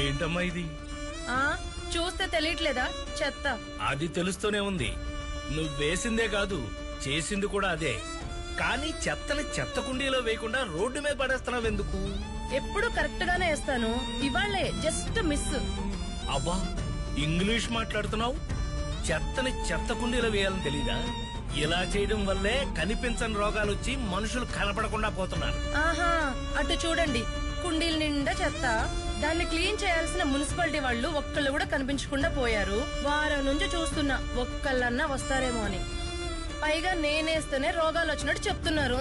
ఏంటమ్మా ఇది? ఆ చూస్తే తెలియట్లేదా? చెత్త. అది తెలుస్తూనే ఉంది. నువ్వేసిందే కాదు, చేసింది కూడా అదే. కానీ చెత్తని చెత్త కుండీలో వేయకుండా రోడ్డు మీద పడేస్తున్నావు ఎందుకు? ఎప్పుడు కరెక్ట్ గానే వేస్తాను, ఇవాళ్లే జస్ట్ మిస్. అబ్బా, ఇంగ్లీష్ మాట్లాడుతున్నావు. చెత్తని చెత్త కుండీలో వేయాలని తెలీదా? ఇలా చేయడం వల్లే కనిపించని రోగాలు వచ్చి మనుషులు కనపడకుండా పోతున్నారు. ఆహా, అటు చూడండి, కుండీల నిండా చెత్త. దాన్ని క్లీన్ చేయాల్సిన మున్సిపాలిటీ వాళ్ళు ఒక్కళ్ళు కూడా కనిపించకుండా పోయారు. వారం నుంచి చూస్తున్నా ఒక్కళ్ళన్నా వస్తారేమో అని. పైగా నేనేస్తేనే రోగాలు వచ్చినట్టు చెప్తున్నారు.